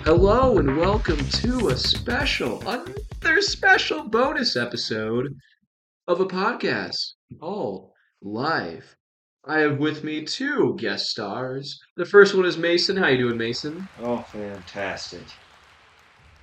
Hello and welcome to another special bonus episode of a podcast, all live. I have with me two guest stars. The first one is Mason. How you doing, Mason? Oh, fantastic.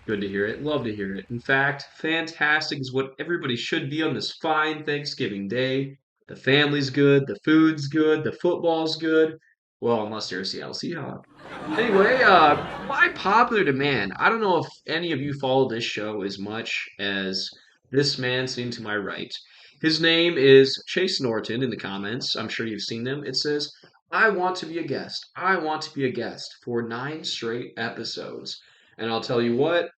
Good to hear it. Love to hear it. In fact, fantastic is what everybody should be on this fine Thanksgiving Day. The family's good, the food's good, the football's good. Well, unless you're a Seattle Seahawk. Anyway, by popular demand, I don't know if any of you follow this show as much as this man sitting to my right. His name is Chase Norton in the comments. I'm sure you've seen them. It says, I want to be a guest. I want to be a guest for 9 straight episodes. And I'll tell you what,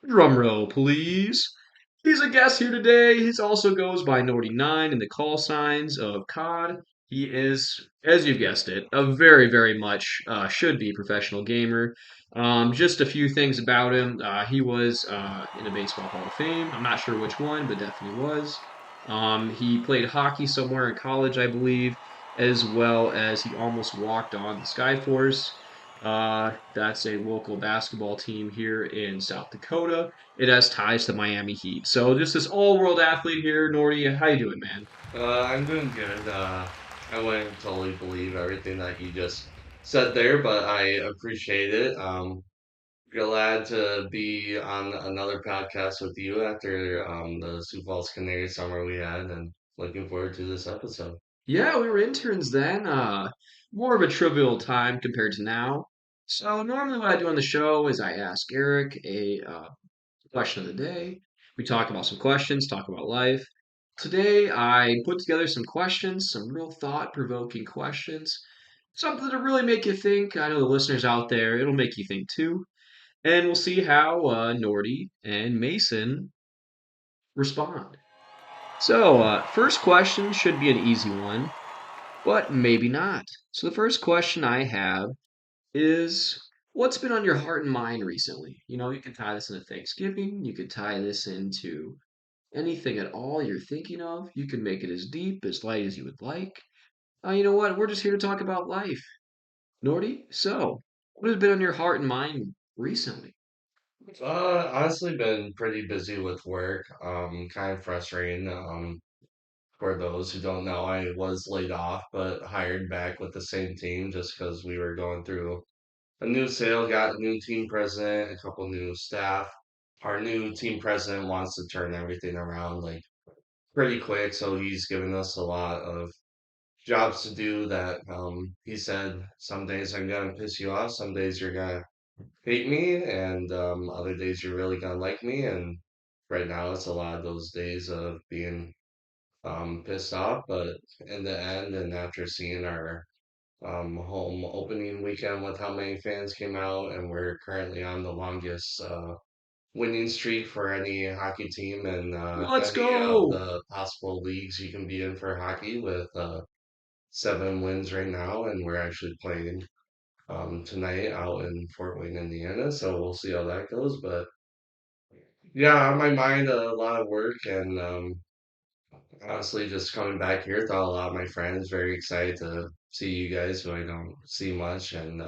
drum roll, please. He's a guest here today. He also goes by Nordy9 in the call signs of COD. He is, as you've guessed it, a very, very much should be professional gamer. Just a few things about him. He was in a Baseball Hall of Fame. I'm not sure which one, but definitely was. He played hockey somewhere in college, I believe, as well as he almost walked on the Skyforce. That's a local basketball team here in South Dakota. It has ties to Miami Heat. So just this all-world athlete here, Nordy. How you doing, man? I'm doing good. I wouldn't totally believe everything that you just said there, but I appreciate it. Glad to be on another podcast with you after the Sioux Falls Canary summer we had, and looking forward to this episode. Yeah, we were interns then. More of a trivial time compared to now. So normally what I do on the show is I ask Eric a question of the day. We talk about some questions, talk about life. Today I put together some questions, some real thought-provoking questions, something to really make you think. I know the listeners out there, it'll make you think too. And we'll see how Nordy and Mason respond. So, first question should be an easy one, but maybe not. So, the first question I have is what's been on your heart and mind recently? You know, you can tie this into Thanksgiving, you could tie this into anything at all you're thinking of. You can make it as deep, as light as you would like. You know what? We're just here to talk about life. Nordy, so what has been on your heart and mind recently? Honestly, been pretty busy with work. Kind of frustrating. For those who don't know, I was laid off, but hired back with the same team just because we were going through a new sale, got a new team president, a couple new staff. Our new team president wants to turn everything around like pretty quick, so he's given us a lot of jobs to do that he said some days I'm gonna piss you off, some days you're gonna hate me, and other days you're really gonna like me. And right now it's a lot of those days of being pissed off, but in the end, and after seeing our home opening weekend with how many fans came out, and we're currently on the longest winning streak for any hockey team and Let's any of go! the possible leagues you can be in for hockey with 7 wins right now, and we're actually playing tonight out in Fort Wayne, Indiana. So we'll see how that goes. But yeah, on my mind, a lot of work and honestly, just coming back here, thought a lot of my friends very excited to see you guys who I don't see much, and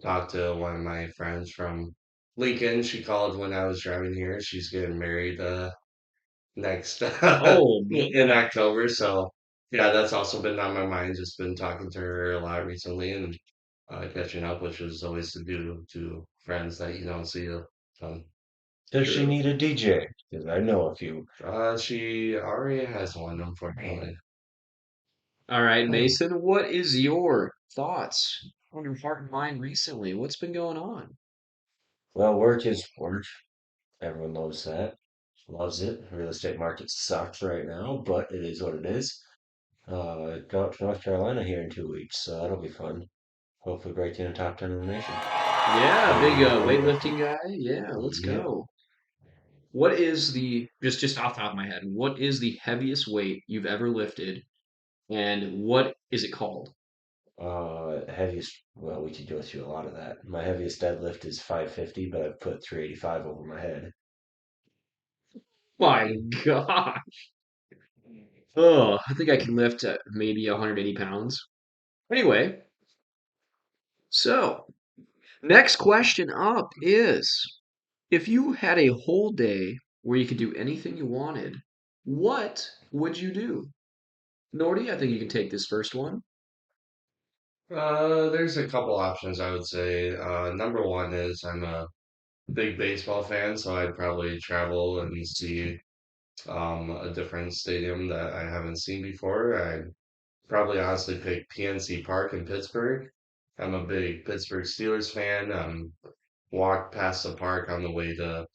talked to one of my friends from Lincoln. She called when I was driving here. She's getting married next Oh in man. October. So yeah, that's also been on my mind. Just been talking to her a lot recently and catching up, which is always to do to friends that you don't see a ton. Does she True. need a DJ? Because I know a few. She already has one, Man. unfortunately. All right, Hmm. Mason, what is your thoughts on your heart and mind recently? What's been going on? Well, work is work. Everyone knows that. Loves it. Real estate market sucks right now, but it is what it is. Go out to North Carolina here in 2 weeks, so that'll be fun. Hopefully break in the top 10 in the nation. Yeah, big In weightlifting. weightlifting guy. Yeah, let's Yep. go. What is the just off the top of my head, what is the heaviest weight you've ever lifted and what is it called? Heaviest, well, we could go through a lot of that. My heaviest deadlift is 550, but I've put 385 over my head. My God. Oh, I think I can lift maybe 180 pounds. Anyway, so next question up is if you had a whole day where you could do anything you wanted, what would you do? Nordy, I think you can take this first one. There's a couple options I would say. Number one is I'm a big baseball fan, so I'd probably travel and see a different stadium that I haven't seen before. I'd probably honestly pick PNC Park in Pittsburgh. I'm a big Pittsburgh Steelers fan. Walk past the park on the way to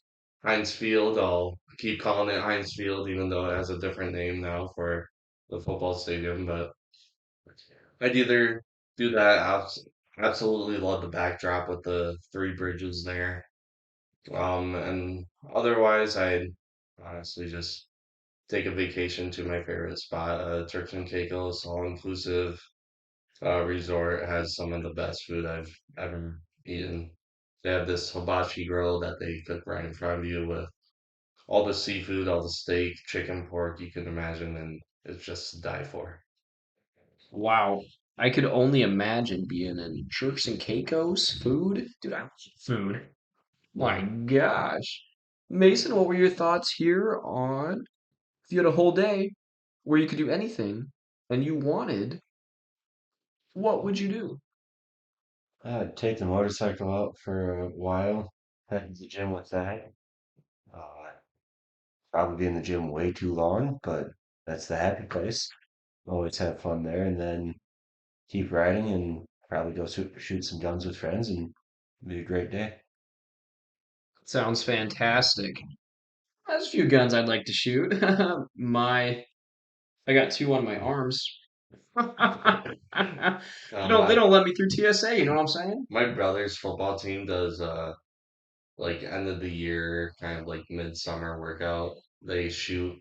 Heinz Field. I'll keep calling it Heinz Field, even though it has a different name now for the football stadium. But I'd either do that. Absolutely love the backdrop with the three bridges there. And otherwise, I'd honestly just take a vacation to my favorite spot, Turks and Caicos, all inclusive resort. Has some of the best food I've ever eaten. They have this hibachi grill that they cook right in front of you with all the seafood, all the steak, chicken, pork you can imagine, and it's just to die for. Wow. I could only imagine being in Turks and Caicos food. Dude, I love food. My gosh. Mason, what were your thoughts here on if you had a whole day where you could do anything and you wanted, what would you do? I'd take the motorcycle out for a while, head to the gym with that. Uh, Probably be in the gym way too long, but that's the happy place. Always have fun there, and then keep riding and probably go shoot some guns with friends and be a great day. Sounds fantastic. There's a few guns I'd like to shoot. I got two on my arms. They My don't let me through TSA, you know what I'm saying? my brother's football team does like end of the year kind of like midsummer workout. They shoot.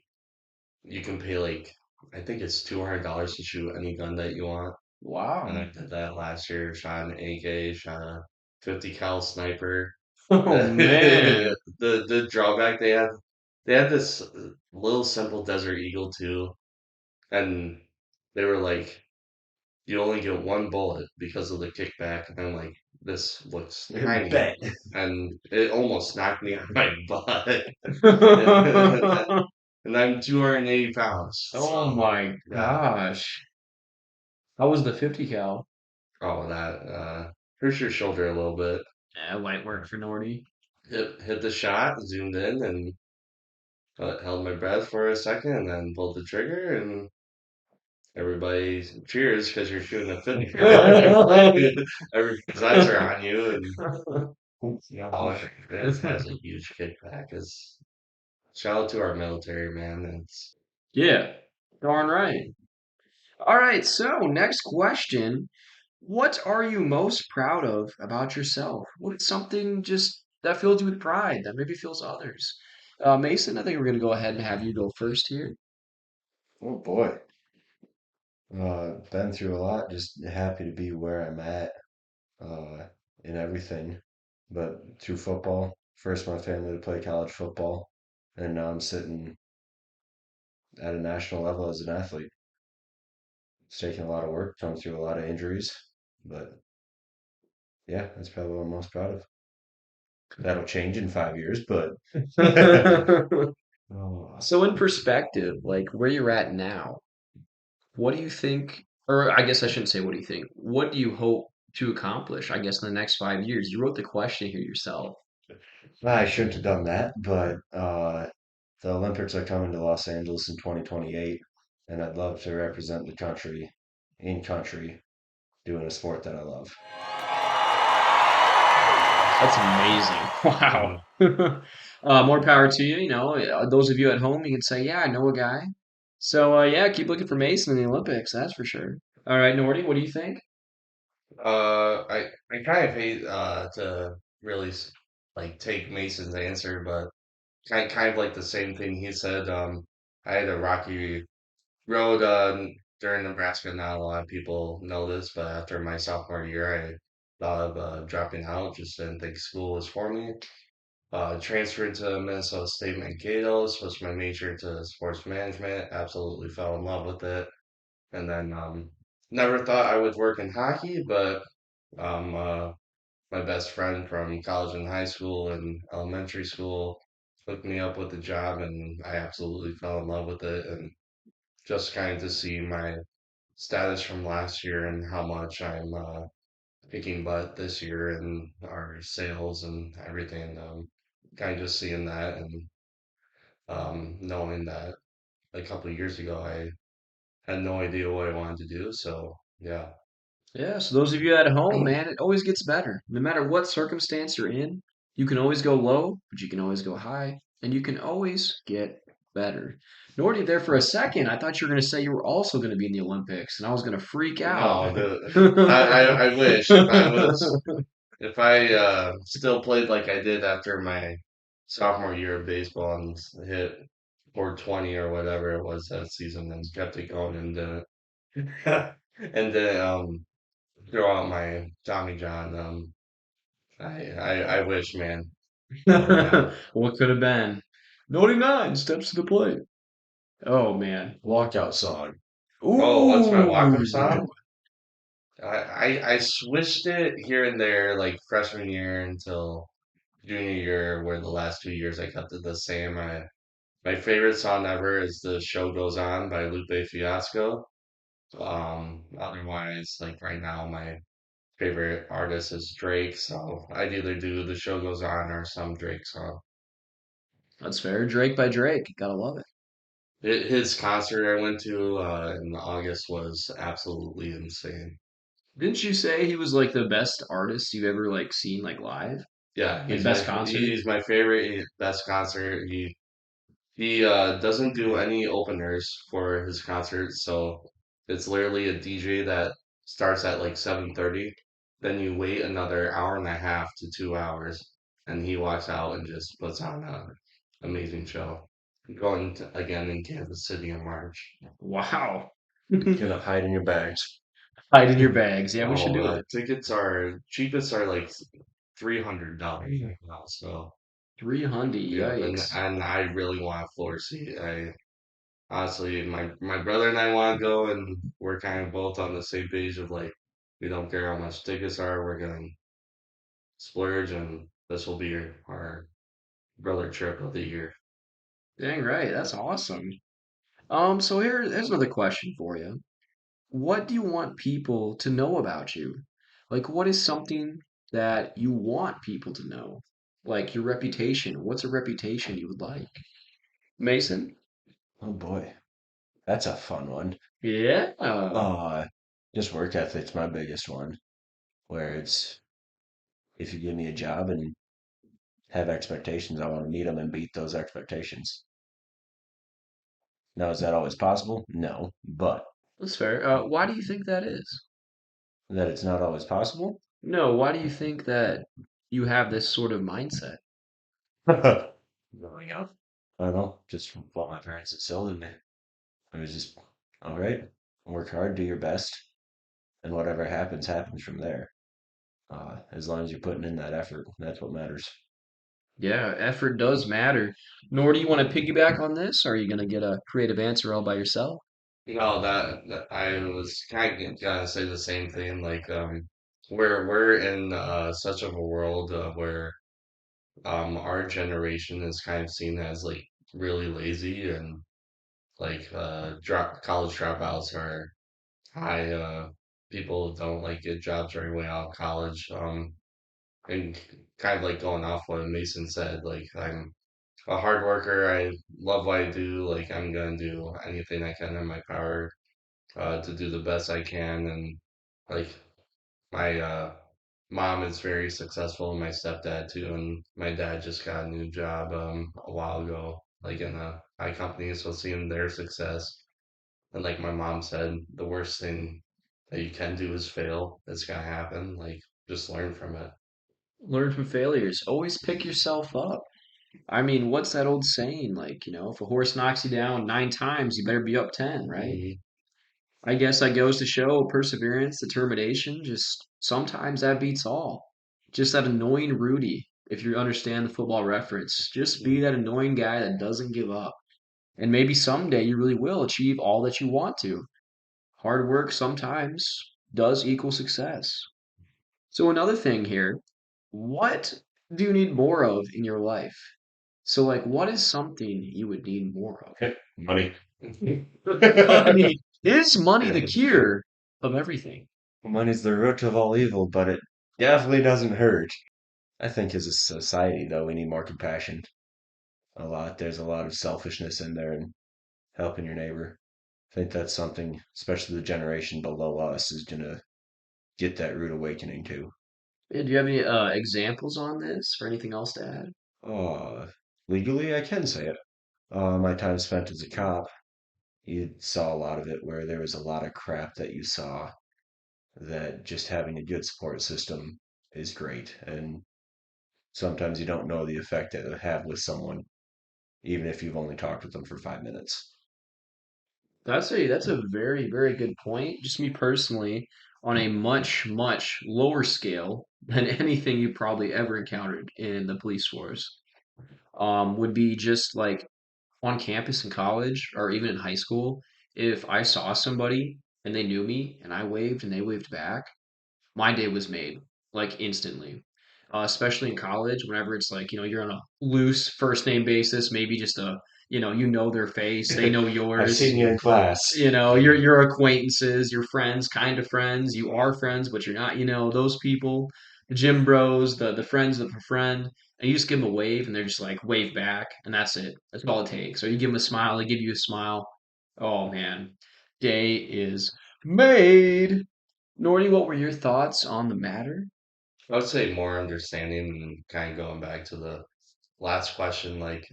You can pay like I think it's $200 to shoot any gun that you want. And Wow. I did that last year. Shot an AK, shot a 50 cal sniper. Oh man. The drawback they have this little simple Desert Eagle too, and they were like you only get one bullet because of the kickback, and I'm like this looks tiny, Bet. and it almost knocked me on my butt, and I'm 280 pounds, Oh so my yeah. gosh. How was the 50 cal? Oh, that hurts your shoulder a little bit. Yeah, light work for Nordy. Hit the shot, zoomed in, and held my breath for a second, and then pulled the trigger, and everybody cheers because you're shooting a 50 cal. Everybody's eyes are on you, and oh, it has a huge kickback. Is shout out to our military, man. It's Yeah, darn right. All right, so next question. What are you most proud of about yourself? What is something just that fills you with pride that maybe fills others? Mason, I think we're going to go ahead and have you go first here. Oh boy. Been through a lot. Just happy to be where I'm at uh, in everything. But through football, first my family to play college football, and now I'm sitting at a national level as an athlete. It's taken a lot of work, come through a lot of injuries, but yeah, that's probably what I'm most proud of. That'll change in 5 years, but oh, So, in perspective, like where you're at now, what do you think, or I guess I shouldn't say what do you think, what do you hope to accomplish, I guess, in the next 5 years? You wrote the question here yourself. I shouldn't have done that, but the Olympics are coming to Los Angeles in 2028, and I'd love to represent the country in country doing a sport that I love. That's amazing. Wow. mm, More power to you. Those of you at home, you can say, yeah, I know a guy. So, yeah, keep looking for Mason in the Olympics, that's for sure. All right, Nordy, what do you think? I kind of hate to really like take Mason's answer, but kind of like the same thing he said. I had a rocky road during Nebraska. Not a lot of people know this, but after my sophomore year, I thought of dropping out. Just didn't think school was for me. Transferred to Minnesota State Mankato, switched my major to sports management, absolutely fell in love with it. And then never thought I would work in hockey, but um, uh, my best friend from college and high school and elementary school hooked me up with the job, and I absolutely fell in love with it. And just kind of to see my status from last year and how much I'm kicking butt this year in our sales and everything. Kind of just seeing that and knowing that a couple of years ago I had no idea what I wanted to do. So yeah, Yeah, so those of you at home, man, it always gets better. No matter what circumstance you're in, you can always go low, but you can always go high, and you can always get better. Nordy, there for a second, I thought you were going to say you were also going to be in the Olympics, and I was going to freak out. no, I wish if I still played like I did after my sophomore year of baseball and hit 420 or whatever it was that season and kept it going and and then throw out my Tommy John. I wish, man. Oh man. What could have been? 99 steps to the plate. Oh man. Walkout song. Oh, what's my Ooh. walk-up song? I switched it here and there, like freshman year until junior year, where the last 2 years I kept it the same. My favorite song ever is "The Show Goes On" by Lupe Fiasco. Otherwise, like right now, my favorite artist is Drake, so I'd either do "The Show Goes On" or some Drake song. That's fair. Drake by Drake. Gotta love it. His concert I went to in August was absolutely insane. Didn't you say he was like the best artist you've ever like seen like live? Yeah, Like best concert? he's my favorite, best concert. He doesn't do any openers for his concerts, so it's literally a DJ that starts at like 7:30. Then you wait another hour and a half to 2 hours, and he walks out and just puts on an amazing show. Going to, again in Kansas City in March. Wow. Gonna hide in your bags. Hide in your bags. Yeah, we should Oh, do it. tickets are cheapest are like $300 right now. So 300. yeah, Yikes. and I really want a floor seat. I honestly, my brother and I want to go, and we're kind of both on the same page of like we don't care how much tickets are. We're gonna splurge, and this will be our brother trip of the year. Dang right. That's awesome. So here's another question for you. What do you want people to know about you? Like, what is something that you want people to know? Like your reputation. What's a reputation you would like? Mason? Oh boy, that's a fun one. Yeah. Uh, just work ethic's my biggest one, where it's if you give me a job and have expectations, I want to meet them and beat those expectations. Now, is that always possible? No, but That's fair. Why do you think that is? that it's not always possible. No, why do you think that you have this sort of mindset? Growing up, I don't know, just what my parents instilled in me. It was just, all right, work hard, do your best, and whatever happens, happens from there. As long as you're putting in that effort, that's what matters. Yeah, effort does matter. Nor do you want to piggyback on this, or are you going to get a creative answer all by yourself? No, that I was kind of gonna say the same thing. Like, we're in such of a world where our generation is kind of seen as like really lazy and like college dropouts are high. People don't like get jobs right away out of college. And kind of like going off what Mason said, like I'm a hard worker. I love what I do. Like I'm gonna do anything I can in my power to do the best I can. And like my mom is very successful, and my stepdad too. And my dad just got a new job a while ago, like in a high company. So seeing their success, and like my mom said, the worst thing that you can do is fail. It's gonna happen. Like just learn from it. Learn from failures. Always pick yourself up. I mean, what's that old saying? Like, if a horse knocks you down 9 times, you better be up 10, right? Mhm. I guess that goes to show perseverance, determination. Just sometimes that beats all. Just that annoying Rudy. if you understand the football reference. Just be that annoying guy that doesn't give up. And maybe someday you really will achieve all that you want to. Hard work sometimes does equal success. So, another thing here, what do you need more of in your life? So, like, what is something you would need more of? Money. Money. Is money the cure of everything? Money's the root of all evil, but it definitely doesn't hurt. I think as a society, though, we need more compassion. A lot. There's a lot of selfishness in there and helping your neighbor. I think that's something, especially the generation below us, is gonna get that rude awakening to. Yeah, do you have any examples on this or anything else to add? Oh, legally, I can say it. My time spent as a cop, you saw a lot of it where there was a lot of crap that you saw that just having a good support system is great. And sometimes you don't know the effect that it'll have with someone, even if you've only talked with them for 5 minutes. That's a very, very good point. Just me personally, on a much, much lower scale than anything you probably ever encountered in the police force, would be just like on campus in college or even in high school, if I saw somebody and they knew me and I waved and they waved back, my day was made like instantly. Especially in college, whenever it's like, you're on a loose first name basis, maybe just their face, they know I've yours. seen you in class. Your acquaintances, your friends, kind of friends. You are friends, but you're not. Those people, the gym bros, the friends of a friend, and you just give them a wave, and they're just like wave back, and that's it. That's all it takes. Or you give them a smile, they give you a smile. Oh man, day is made. Nordy, what were your thoughts on the matter? I would say more understanding and kind of going back to the last question, like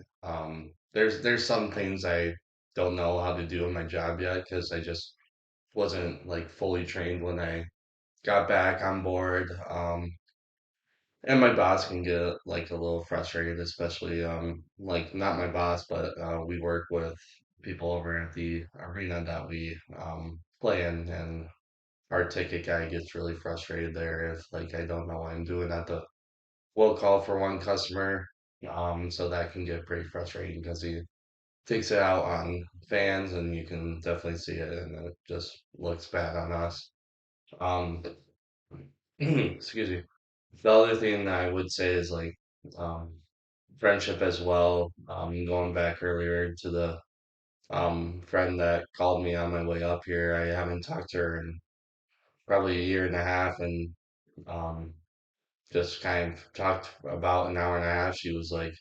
there's some things I don't know how to do in my job yet because I just wasn't like fully trained when I got back on board. And my boss can get like a little frustrated, especially like not my boss, but we work with people over at the arena that we play in, and our ticket guy gets really frustrated there if like I don't know what I'm doing at the will call for one customer. So that can get pretty frustrating because he takes it out on fans, and you can definitely see it, and it just looks bad on us. Um, excuse me. The other thing I would say is like um, friendship as well. Going back earlier to the friend that called me on my way up here, I haven't talked to her in probably a year and a half, and um, just kind of talked about an hour and a half. She was like,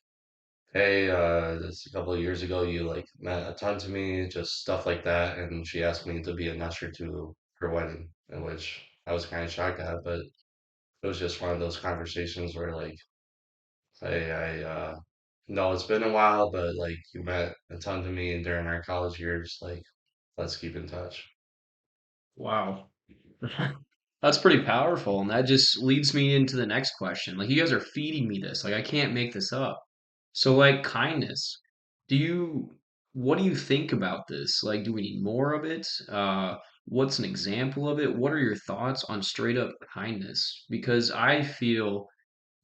"Hey, this a couple of years ago, you like meant a ton to me, just stuff like that." And she asked me to be an usher to her wedding, in which I was kind of shocked at, but it was just one of those conversations where like I know it's been a while, but like you meant a ton to me during our college years. Like, let's keep in touch. Wow. That's pretty powerful, and that just leads me into the next question. Like, you guys are feeding me this. Like, I can't make this up. So, like, kindness. Do you, what do you think about this? Like, do we need more of it? What's an example of it? What are your thoughts on straight up kindness? Because I feel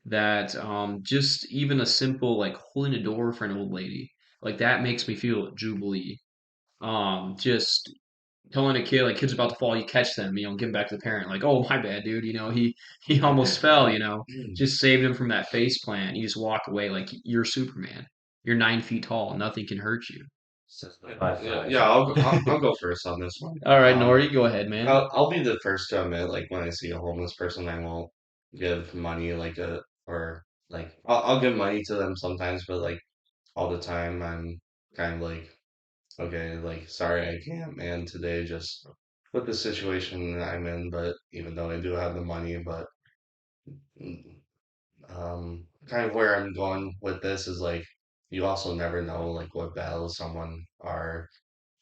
that just even a simple like holding a door for an old lady, like that makes me feel jubilee. Just telling a kid like kid's about to fall, you catch them, give them back to the parent, like, oh my bad, dude, he almost fell, just saved him from that face plant. You just walk away like you're Superman. You're 9 feet tall, nothing can hurt you. High Yeah, five. yeah, I'll go first on this one. All right, Nori, go ahead, man. I'll be the first to admit, like when I see a homeless person, I won't give money like a or like I'll give money to them sometimes, but like all the time I'm kind of like, okay, like sorry I can't, man, today just with the situation that I'm in. But even though I do have the money, but mm, kind of where I'm going with this is like you also never know like what battles someone are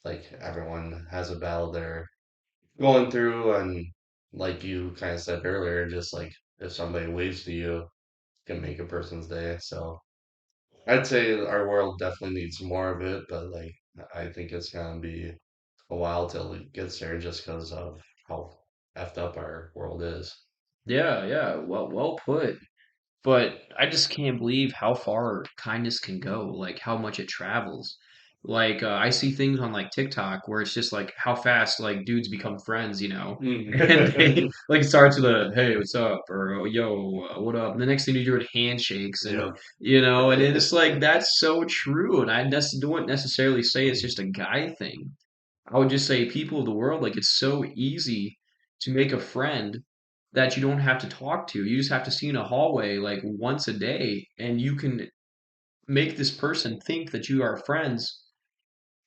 like everyone has a battle they're going through, and like you kind of said earlier, just like if somebody waves to you can make a person's day. So I'd say our world definitely needs more of it, but like I think it's gonna be a while till it gets there just because of how effed up our world is. Yeah, yeah, well put. But I just can't believe how far kindness can go, like how much it travels. Like I see things on like TikTok where it's just like how fast like dudes become friends, and they Mm. like it starts with a hey, what's up, or oh, yo, what up, and the next thing you do it handshakes, and Yeah. and it's like that's so true, and don't necessarily say it's just a guy thing. I would just say people of the world, like it's so easy to make a friend that you don't have to talk to. You just have to see in a hallway like once a day, and you can make this person think that you are friends,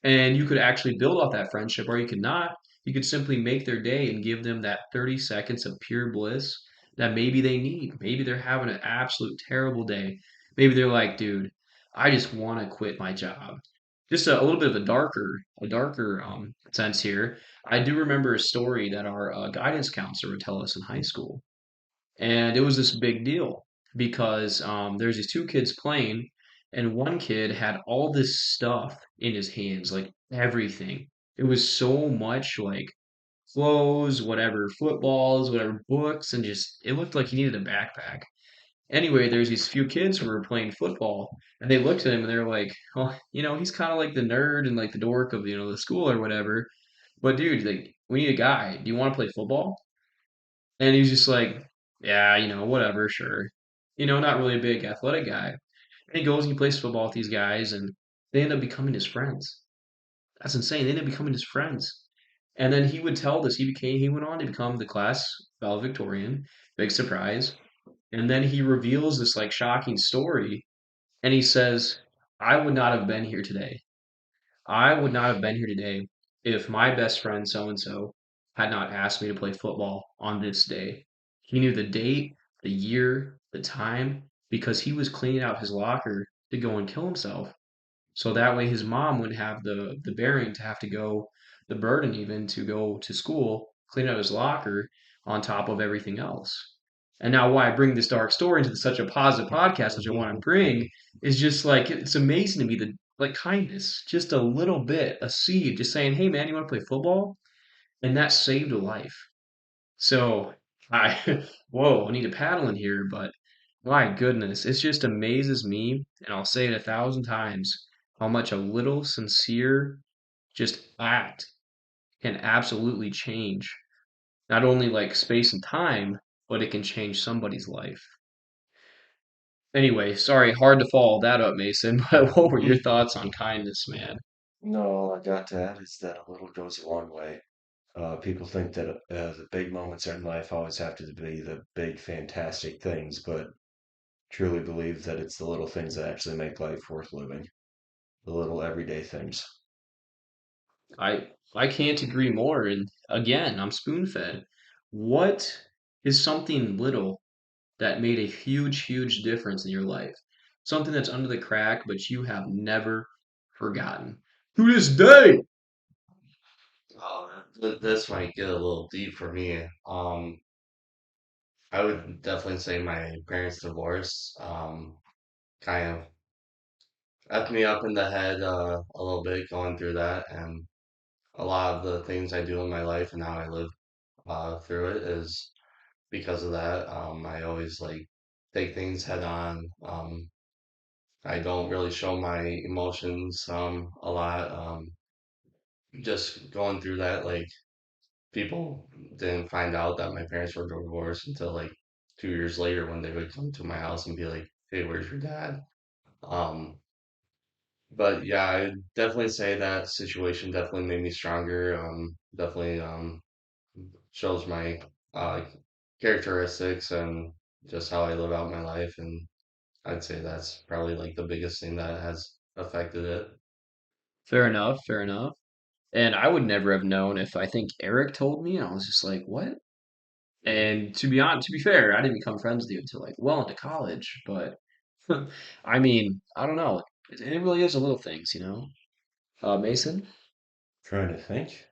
and you could actually build off that friendship, or you could not. You could simply make their day and give them that 30 seconds of pure bliss that maybe they need. Maybe they're having an absolute terrible day. Maybe they're like, dude, I just want to quit my job. Just a little bit of a darker sense here. I do remember a story that our guidance counselor would tell us in high school, and it was this big deal because there's these two kids playing, and one kid had all this stuff in his hands, like everything. It was so much like clothes, whatever, footballs, whatever, books, and just it looked like he needed a backpack. Anyway, there's these few kids who were playing football, and they looked at him and they're like, "Oh, he's kind of like the nerd and like the dork of the school or whatever. But dude, like, we need a guy. Do you want to play football?" And he's just like, yeah, whatever, sure. Not really a big athletic guy. And he goes and he plays football with these guys, and they end up becoming his friends. That's insane. They end up becoming his friends. And then he would tell this. He went on to become the class valedictorian. Big surprise. And then he reveals this like shocking story, and he says, "I would not have been here today. I would not have been here today if my best friend so and so had not asked me to play football on this day." He knew the date, the year, the time, because he was cleaning out his locker to go and kill himself. So that way his mom wouldn't have the bearing to have to go, the burden even to go to school, clean out his locker on top of everything else. And now why I bring this dark story into such a positive podcast, which I want to bring, is just like it's amazing to me that like kindness, just a little bit, a seed, just saying, hey man, you want to play football? And that saved a life. So I, whoa, I need a paddle in here, but my goodness, it just amazes me, and I'll say it 1,000 times, how much a little sincere just act can absolutely change not only like space and time, but it can change somebody's life. Anyway, sorry, hard to follow that up, Mason, but what were your thoughts on kindness, man? No, all I got to add is that a little goes a long way. People think that the big moments in life always have to be the big, fantastic things, but truly believe that it's the little things that actually make life worth living. The little everyday things. I can't agree more. And again, I'm spoon fed. What is something little that made a huge, huge difference in your life? Something that's under the crack, but you have never forgotten. To this day! This might get a little deep for me. I would definitely say my parents' divorce, kind of effed me up in the head, a little bit going through that, and a lot of the things I do in my life and how I live, through it is because of that. I always like take things head on. I don't really show my emotions, a lot. Just going through that, like people didn't find out that my parents were divorced until like 2 years later when they would come to my house and be like, "Hey, where's your dad?" Um, but yeah, I definitely say that situation definitely made me stronger. Definitely shows my uh characteristics and just how I live out my life, and I'd say that's probably like the biggest thing that has affected it. Fair enough, fair enough. And I would never have known if I think Eric told me, and I was just like, what? And to be fair, I didn't become friends with you until like well into college. But I mean, I don't know. It really is the little things. Mason? Trying to think.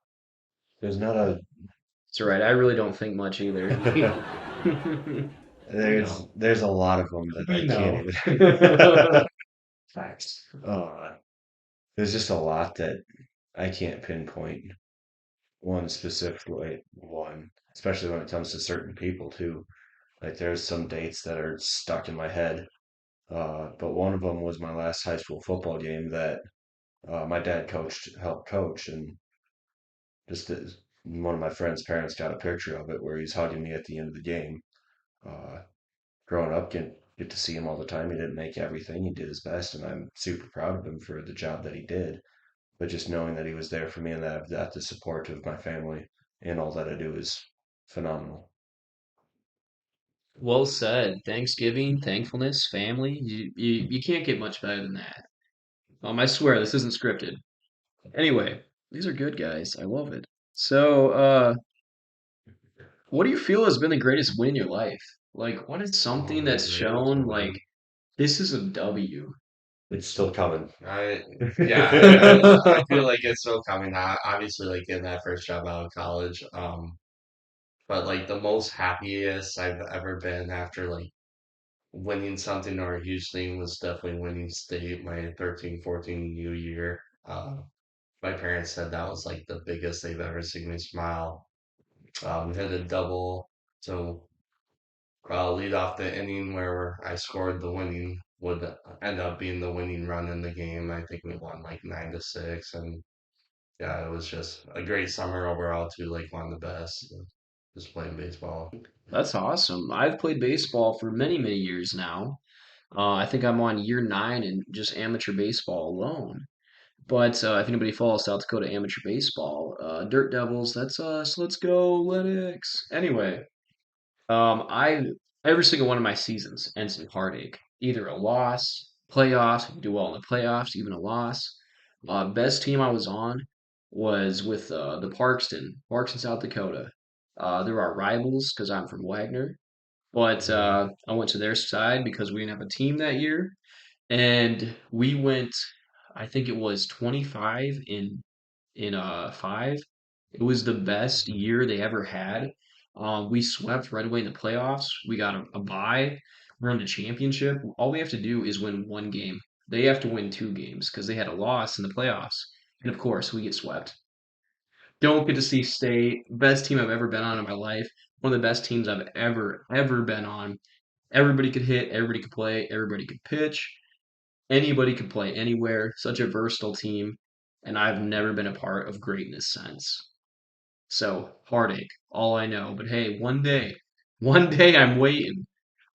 There's not a It's all right. I really don't think much either. We there's know. there's a lot of them that We I can't know. even. Facts. There's just a lot that I can't pinpoint one specifically one, especially when it comes to certain people too. Like there's some dates that are stuck in my head. But one of them was my last high school football game that my dad helped coach, and one of my friend's parents got a picture of it where he's hugging me at the end of the game. Uh, Growing up, get to see him all the time. He didn't make everything. He did his best, and I'm super proud of him for the job that he did. But just knowing that he was there for me and that I've got the support of my family and all that I do is phenomenal. Well said. Thanksgiving, thankfulness, family. You can't get much better than that. I swear this isn't scripted. Anyway, these are good guys. I love it. So, what do you feel has been the greatest win in your life? Like, what is Oh, something the that's greatest shown like win. this is a W? It's still coming. I yeah, I feel like it's still coming. Obviously, like getting that first job out of college. But like the most happiest I've ever been after like winning something or a huge thing was definitely winning state my 13, 14 new year. My parents said that was like the biggest they've ever seen me smile. Hit a double to lead off the inning where I scored the winning would end up being the winning run in the game. I think we won like 9-6, and yeah, it was just a great summer overall too. Like one of the best, just playing baseball. That's awesome. I've played baseball for many, many years now. I think I'm on year 9 in just amateur baseball alone. But if anybody follows South Dakota amateur baseball, Dirt Devils, that's us. Let's go, Lennox. Anyway, I every single one of my seasons ends in heartache. Either a loss, playoffs, if you do well in the playoffs, even a loss. Best team I was on was with the Parkston, South Dakota. They're our rivals because I'm from Wagner, but Mhm. I went to their side because we didn't have a team that year, and we went. I think it was 25 in 5. It was the best year they ever had. We swept right away in the playoffs. We got a bye. We're in the championship. All we have to do is win one game. They have to win 2 games because they had a loss in the playoffs. And of course, we get swept. Don't get to see state. Best team I've ever been on in my life. One of the best teams I've ever been on. Everybody could hit, everybody could play, everybody could pitch. Anybody could play anywhere. Such a versatile team. And I've never been a part of greatness since. So, heartache, all I know. But hey, one day I'm waiting.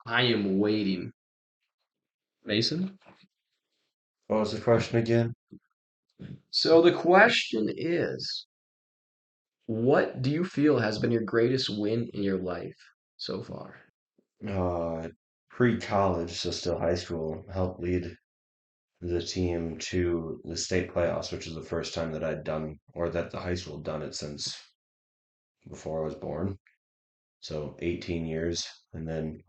I am waiting. Mason? What was the question again? So the question is, what do you feel has been your greatest win in your life so far? Uh, Pre-college, so still high school, helped lead the team to the state playoffs, which is the first time that I'd done or that the high school had done it since before I was born. So 18 years, and then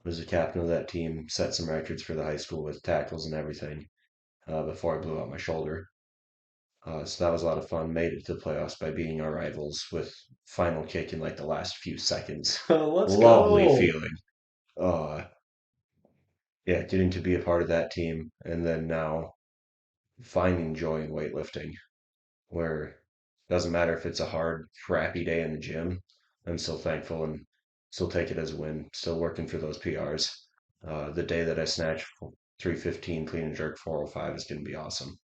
was the captain of that team, set some records for the high school with tackles and everything before I blew out my shoulder. So that was a lot of fun. Made it to the playoffs by beating our rivals with final kick in like the last few seconds. Let's Lovely go. feeling. Uh, yeah, getting to be a part of that team, and then now finding joy in weightlifting, where it doesn't matter if it's a hard, crappy day in the gym. I'm still thankful and still take it as a win. Still working for those PRs. The day that I snatch 315 clean and jerk 405 is going to be awesome.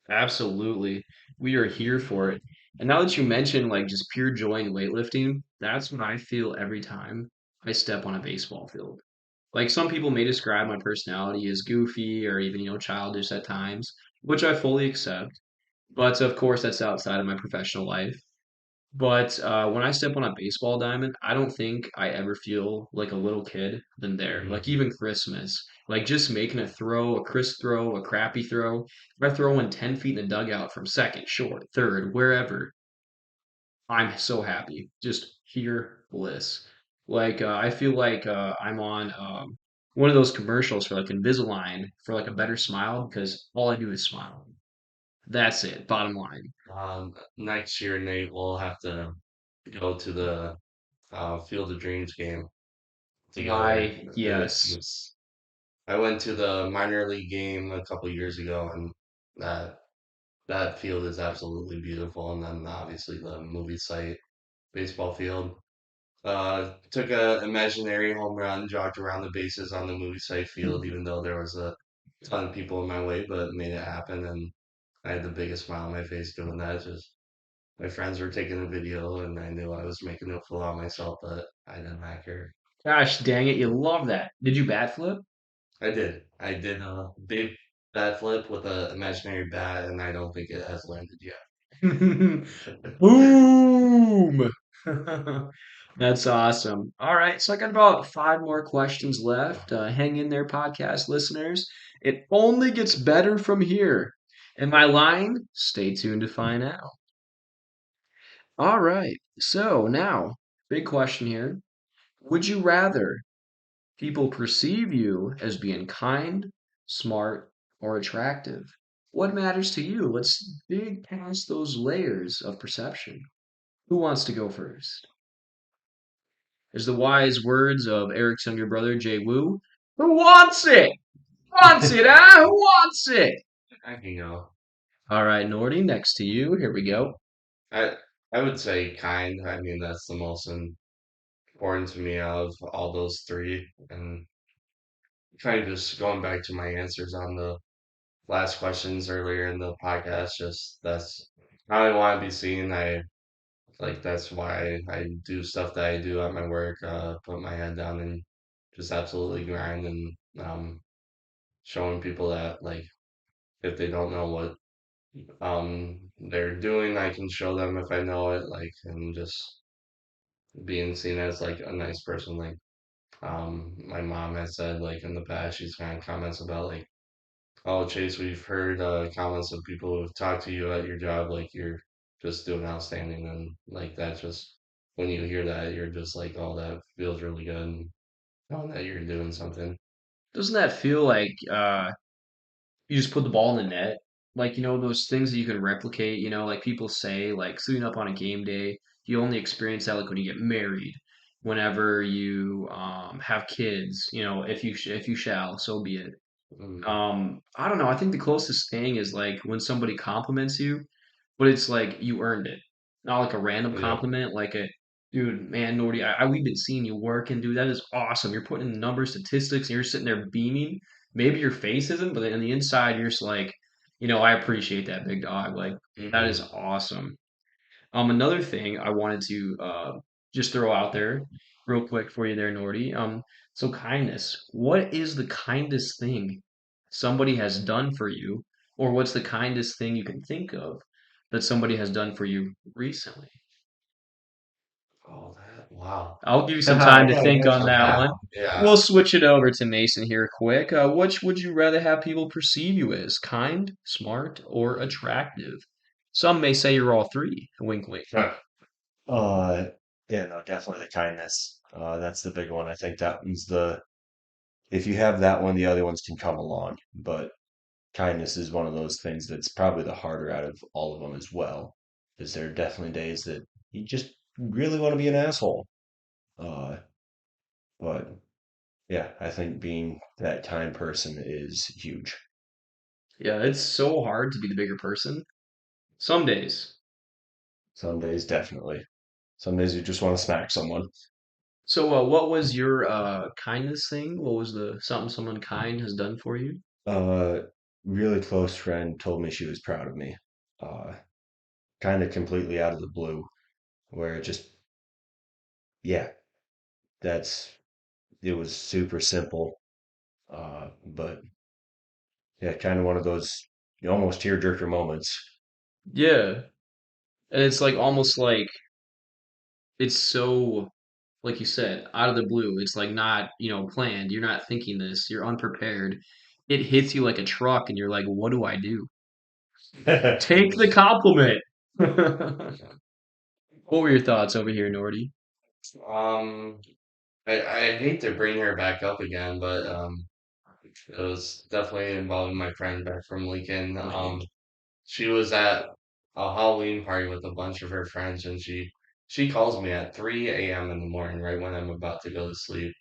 Absolutely. We are here for it. And now that you mention like just pure joy in weightlifting, that's what I feel every time I step on a baseball field. Like some people may describe my personality as goofy or even, childish at times, which I fully accept. But of course, that's outside of my professional life. But when I step on a baseball diamond, I don't think I ever feel like a little kid than there. Like Mhm. even Christmas, like just making a throw, a crisp throw, a crappy throw. If I throw in 10 feet in the dugout from second, short, third, wherever, I'm so happy. Just pure bliss. Like I feel like I'm on one of those commercials for like Invisalign for like a better smile because all I do is smile. That's it. Bottom line. Next year, Nate, we'll have to go to the Field of Dreams game together. My yes. I went to the minor league game a couple years ago, and that that field is absolutely beautiful. And then obviously the movie site baseball field. Took a imaginary home run, jogged around the bases on the movie site field, even though there was a ton of people in my way, but made it happen, and I had the biggest smile on my face doing that. Just my friends were taking a video, and I knew I was making a fool out of myself, but I didn't care. Gosh dang it, you love that. Did you bat flip? I did. I did a big bat flip with an imaginary bat, and I don't think it has landed yet. Boom! That's awesome. All right, so I got about five more questions left. Hang in there, podcast listeners. It only gets better from here. And my line, stay tuned to find out. All right, so now, big question here. Would you rather people perceive you as being kind, smart, or attractive? What matters to you? Let's dig past those layers of perception. Who wants to go first? There's the wise words of Eric's younger brother, Jay Wu. Who wants it? Wants it, huh? Who wants it? I can go. All right, Nordy, next to you. Here we go. I I would say kind. I mean, that's the most important to me out of all those three. And kind of just going back to my answers on the last questions earlier in the podcast, just that's how I want to be seen. I like that's why I do stuff that I do at my work, put my head down and just absolutely grind and showing people that like if they don't know what they're doing, I can show them if I know it, like and just being seen as like a nice person. Like my mom has said like in the past, she's kind of comments about like, oh Chase, we've heard comments of people who've talked to you at your job, like you're just doing outstanding, and like that just when you hear that, you're just like, oh, that feels really good, and knowing that you're doing something. Doesn't that feel like you just put the ball in the net? Like, those things that you can replicate, like people say, like suiting up on a game day, you only experience that like when you get married, whenever you have kids, if you shall, so be it. Mm, I don't know. I think the closest thing is like when somebody compliments you, but it's like you earned it. Not like a random yep. compliment, like a dude, man, Nordy, we've been seeing you working, dude. That is awesome. You're putting in the numbers, statistics, and you're sitting there beaming. Maybe your face isn't, but on the inside, you're just like, I appreciate that big dog. Like that is Hmm. awesome. Another thing I wanted to just throw out there real quick for you there, Nordy. So kindness. What is the kindest thing somebody has done for you, or what's the kindest thing you can think of that somebody has done for you recently? Oh, that wow. I'll give you some I time to gotta think on answer that that. one. Yeah. We'll switch it over to Mason here quick. Which would you rather have people perceive you as? Kind, smart, or attractive? Some may say you're all three. Wink, wink. Huh. Uh, yeah, no, definitely the kindness. That's the big one. I think that one's the, if you have that one, the other ones can come along. But kindness is one of those things that's probably the harder out of all of them as well. Because there are definitely days that you just really want to be an asshole. Uh, but yeah, I think being that kind person is huge. Yeah, it's so hard to be the bigger person. Some days. Some days, definitely. Some days you just want to smack someone. So, what was your kindness thing? What was the something someone kind has done for you? Uh, really close friend told me she was proud of me. Uh, kind of completely out of the blue, where it just, yeah, that's, it was super simple. But yeah, kind of one of those almost tearjerker moments. Yeah, and it's like almost like it's so, like you said, out of the blue. It's like not, planned. You're not thinking this. You're unprepared. It hits you like a truck, and you're like, "What do I do?" Take the compliment. What were your thoughts over here, Nordy? Um, I hate to bring her back up again, but it was definitely involving my friend back from Lincoln. She was at a Halloween party with a bunch of her friends, and she calls me at 3 a.m. in the morning, right when I'm about to go to sleep.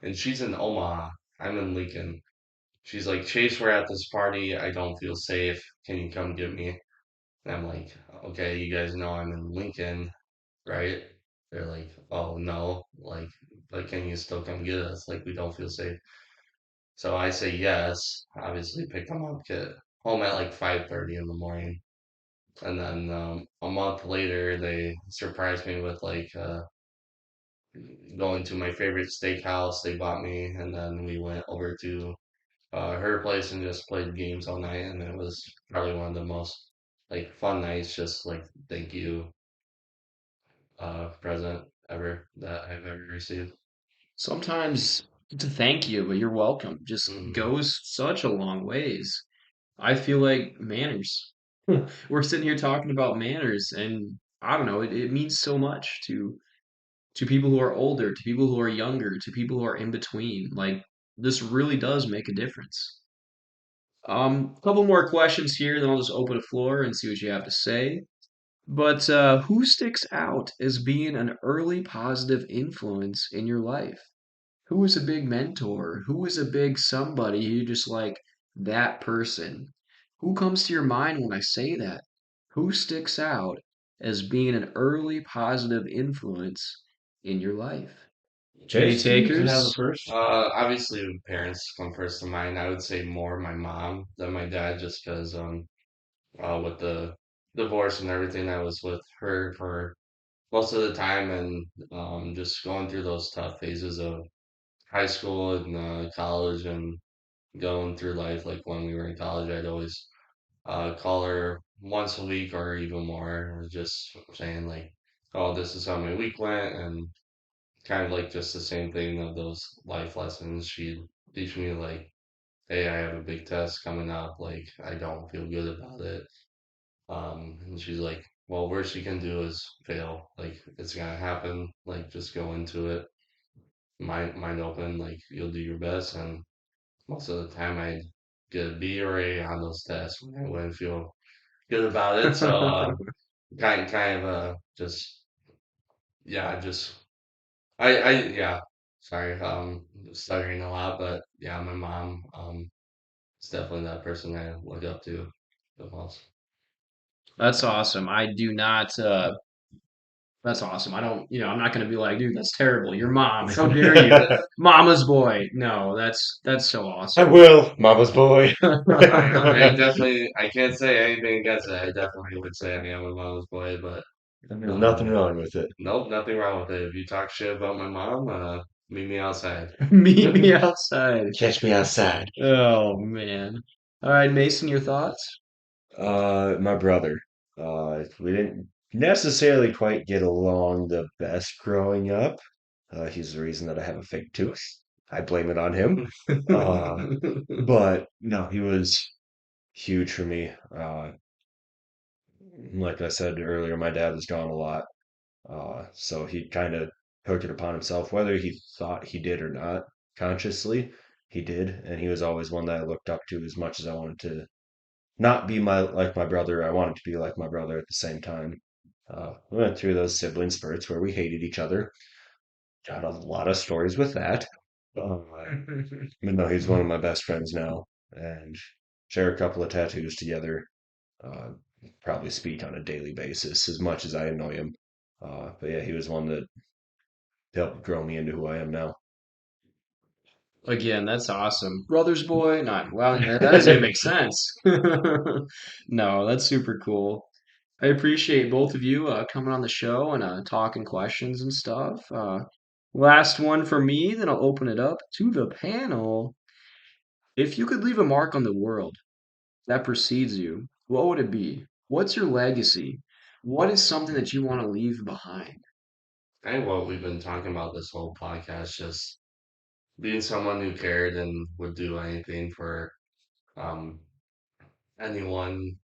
And she's in Omaha. I'm in Lincoln. She's like, Chase, we're at this party. I don't feel safe. Can you come get me? And I'm like, okay, you guys know I'm in Lincoln, right? They're like, oh no, like, but can you still come get us? Like, we don't feel safe. So I say yes, obviously pick them up, get home at like 5:30 in the morning. And then a month later, they surprised me with like going to my favorite steakhouse they bought me, and then we went over to her place and just played games all night, and it was probably one of the most like fun nights, just like thank you present ever that I've ever received. Sometimes to thank you, but you're welcome, just Hmm. goes such a long ways. I feel like manners. We're sitting here talking about manners, and I don't know, it means so much to people who are older, to people who are younger, to people who are in between. Like this really does make a difference. A couple more questions here, then I'll just open the floor and see what you have to say. But who sticks out as being an early positive influence in your life? Who is a big mentor? Who is a big somebody you just like that person? Who comes to your mind when I say that? Who sticks out as being an early positive influence in your life? Any Jason, you can have the takers? first. Obviously, parents come first to mind. I would say more my mom than my dad, just because with the divorce and everything, I was with her for most of the time, and just going through those tough phases of high school and college and going through life. Like when we were in college, I'd always call her once a week or even more, just saying like, "Oh, this is how my week went," and kind of like just the same thing of those life lessons. She'd teach me like, "Hey, I have a big test coming up. Like, I don't feel good about it." And she's like, "Well, worst you can do is fail. Like, it's gonna happen. Like, just go into it, mind open. Like, you'll do your best." And most of the time, I'd get a B or A on those tests. I wouldn't feel good about it. So, kind of, just yeah, just yeah. Sorry, stuttering a lot, but yeah, my mom, is definitely that person I look up to the most. That's awesome. I do not that's awesome. I don't, I'm not going to be like, dude, that's terrible. Your mom, how dare you? Mama's boy. No, that's so I awesome. will, Mama's boy. I definitely, I can't say anything against it. I definitely would say I am a mama's boy, but There's nothing um, wrong with it. nope, nothing wrong with it. If you talk shit about my mom, meet me outside. Meet me outside. Catch me outside. Oh man. All right, Mason, your thoughts? My brother. We didn't necessarily quite get along the best growing up. He's the reason that I have a fake tooth. I blame it on him. Uh, but no, he was huge for me. Like I said earlier, my dad was gone a lot. So he kind of took it upon himself, whether he thought he did or not, consciously, he did. And he was always one that I looked up to as much as I wanted to not be like my brother. I wanted to be like my brother at the same time. We went through those sibling spurts where we hated each other. Got a lot of stories with that. But no, he's one of my best friends now, and share a couple of tattoos together. Uh, Probably speak on a daily basis as much as I annoy him. But yeah, he was one that helped grow me into who I am now. Again, that's awesome. Brother's boy? Not well, that doesn't even make sense. No, that's super cool. I appreciate both of you coming on the show and talking questions and stuff. Last one for me, then I'll open it up to the panel. If you could leave a mark on the world that precedes you, what would it be? What's your legacy? What is something that you want to leave behind? Kind of what we've been talking about this whole podcast, just being someone who cared and would do anything for um, anyone,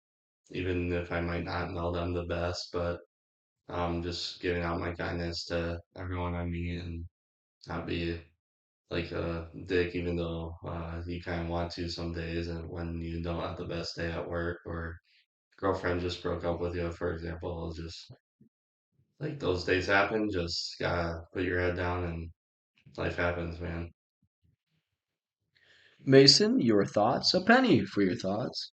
even if I might not know them the best, but just giving out my kindness to everyone I meet and not be like a dick, even though you kind of want to some days, and when you don't have the best day at work or girlfriend just broke up with you, for example, just like those days happen, just gotta put your head down and life happens, man. Mason, your thoughts? A penny for your thoughts.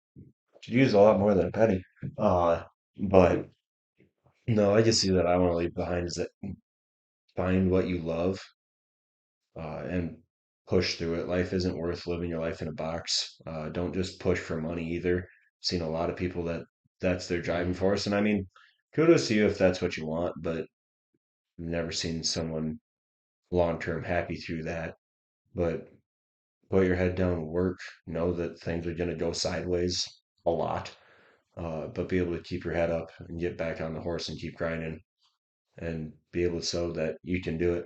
Could use a lot more than a penny. But no, legacy that I want to leave behind is that find what you love and push through it. Life isn't worth living your life in a box. Don't just push for money either. Seen a lot of people that's their driving Mm. force, and I mean, kudos to you if that's what you want, but I've never seen someone long term happy through that. But put your head down, work, know that things are going to go sideways a lot, but be able to keep your head up and get back on the horse and keep grinding and be able to show that you can do it.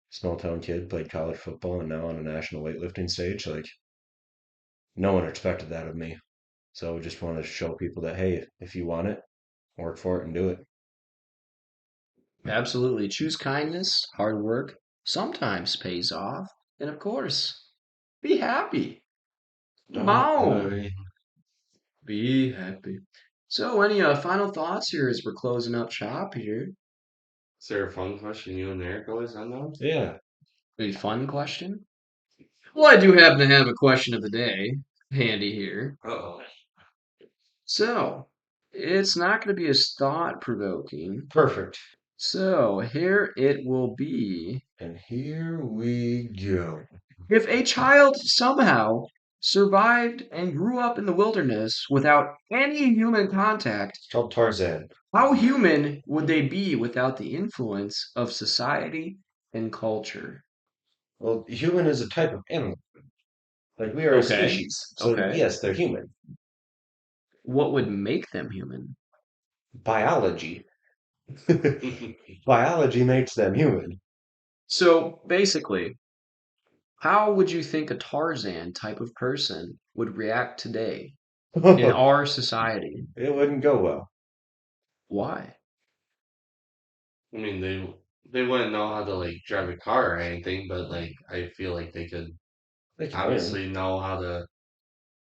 Small town kid, played college football, and now on a national weightlifting stage. Like, no one expected that of me. So just want to show people that, hey, if you want it, work for it and do it. Absolutely. Choose kindness, hard work sometimes pays off. And of course, be happy. All Mom, right. be happy. So, any final thoughts here as we're closing up shop here? Is there a fun question you and Eric always end on? Yeah. A fun question? Well, I do happen to have a question of the day handy here. Uh-oh. So, it's not going to be as thought provoking. Perfect. So, here it will be. And here we go. If a child somehow survived and grew up in the wilderness without any human contact, It's called Tarzan. how human would they be without the influence of society and culture? Well, human is a type of animal. Like we are a Okay, species. So okay. yes, they're human. What would make them human? Biology. Biology makes them human. So basically, how would you think a Tarzan type of person would react today in It our society? wouldn't go well. Why? I mean, they wouldn't know how to like drive a car or anything, but like I feel like they could They can win. obviously know how to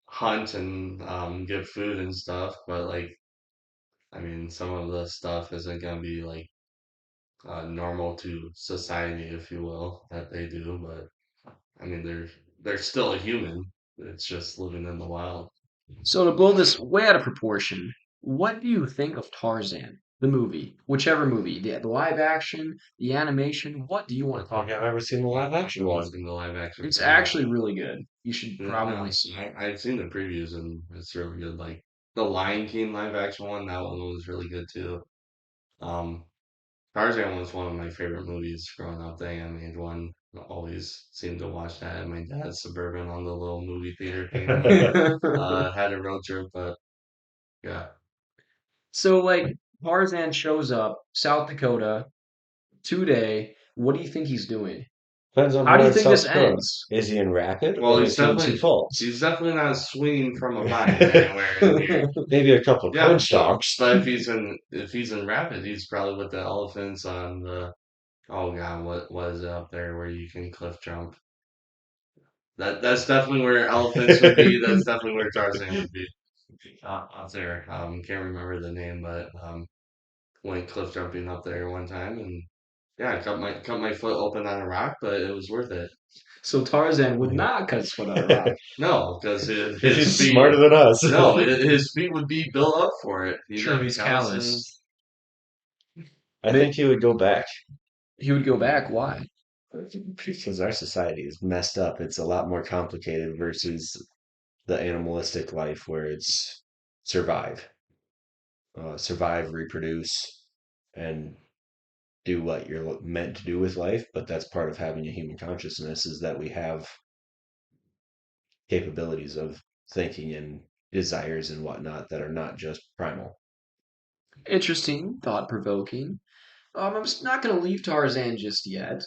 hunt and get food and stuff. But like, I mean, some of the stuff isn't gonna be like normal to society, if you will, that they do. But I mean, they're still a human. It's just living in the wild. So to blow this way out of proportion, what do you think of Tarzan, the movie, whichever movie, the live action, the animation? What do you I want don't to talk think I've about? ever seen the live I've action never one. seen the live action It's for that. actually really good. You should probably Yeah, see it. I've seen the previews and it's really good. Like the Lion King live action one, that one was really good too. Um, Tarzan was one of my favorite movies growing up. The animated one. I always seemed to watch that at my dad's Suburban on the little movie theater thing when we had a road trip. But yeah, So like Tarzan shows up, South Dakota, today. What do you think he's doing? Depends on How do where you in think South this Dakota. ends? Is he in Rapid well, or is he in Sioux Falls? he's definitely not swinging from a vine anywhere in here. Maybe a couple of Yeah, corn stalks. but if he's in Rapid, he's probably with the elephants on the oh god, what was it up there where you can cliff jump? That's definitely where elephants would be. That's definitely where Tarzan would be. Up there. Can't remember the name, but went cliff jumping up there one time, and yeah, I cut my foot open on a rock, but it was worth it. So Tarzan would not cut his foot on a rock. No, because his He's feet. smarter than us. No, his feet would be built up for it. He'd True, have he's callous. calluses. I think he would go back He would go back. Why? because our society is messed up. It's a lot more complicated versus the animalistic life where it's survive, survive, reproduce, and do what you're meant to do with life. But that's part of having a human consciousness is that we have capabilities of thinking and desires and whatnot that are not just primal. Interesting, thought provoking. Not going to leave Tarzan just yet.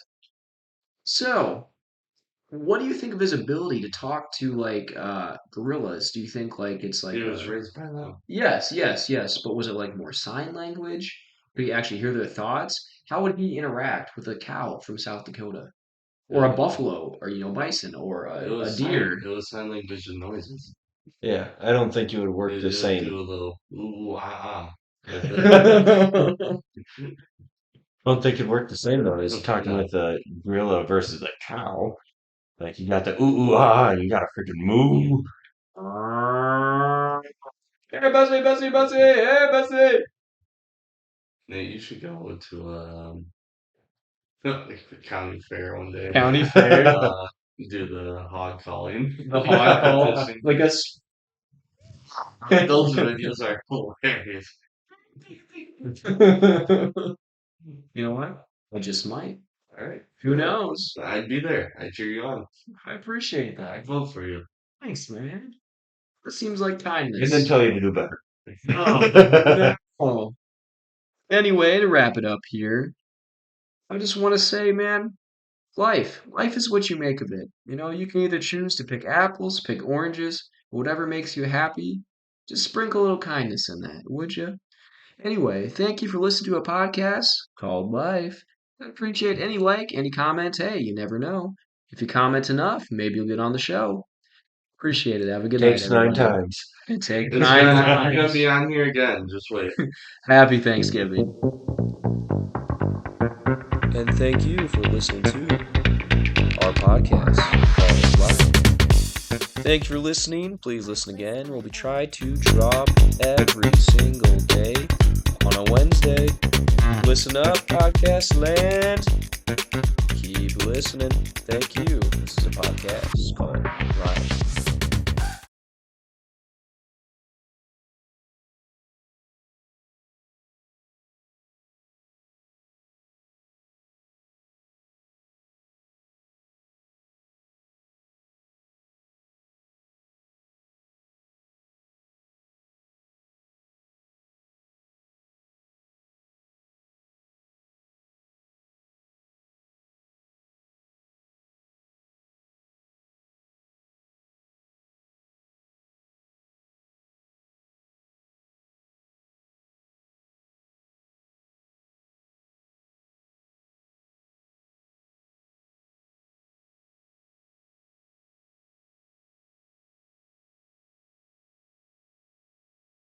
So, what do you think of his ability to talk to like gorillas? Do you think like it's He like was a raised by them. yes, yes, yes, but was it like more sign language? Could he actually hear their thoughts? How would he interact with a cow from South Dakota? Or a It, buffalo, or bison, or a deer? it was sign language and noises. Yeah, I don't think it would work the It would same. do a little ooh ah ah with it. I don't think it'd work the same though as talking No, with a gorilla versus a cow. Like you got the ooh ooh ah, and you got to freaking moo. Hey, Bessie, Bessie, Bessie! Hey, Bessie! Nate, you should go to like the county fair one day. County fair, Do the hog calling the hog call, competition. like a. Those videos are hilarious. You know what? I just might. All right. Who knows? I'd be there. I'd cheer you on. I appreciate I'd that. vote for you. Thanks, man. That seems like And then kindness. tell you to do better. Oh, no. Anyway, to wrap it up here, I just want to say, man, life is what you make of it. You know, you can either choose to pick apples, pick oranges, whatever makes you happy. Just sprinkle a little kindness in that, would you? Anyway, thank you for listening to a podcast called Life. I appreciate any like, any comment. Hey, you never know. If you comment enough, maybe you'll get on the show. Appreciate it. Have a good night, Takes 9 everybody. times. It takes It's nine gonna, I'm gonna times. be on here again. Just wait. Happy Thanksgiving. And thank you for listening to our podcast called Life. Thanks for listening. Please listen again. We'll be trying to drop every single day on a Wednesday. Listen up, podcast land. Keep listening. Thank you. This is a podcast.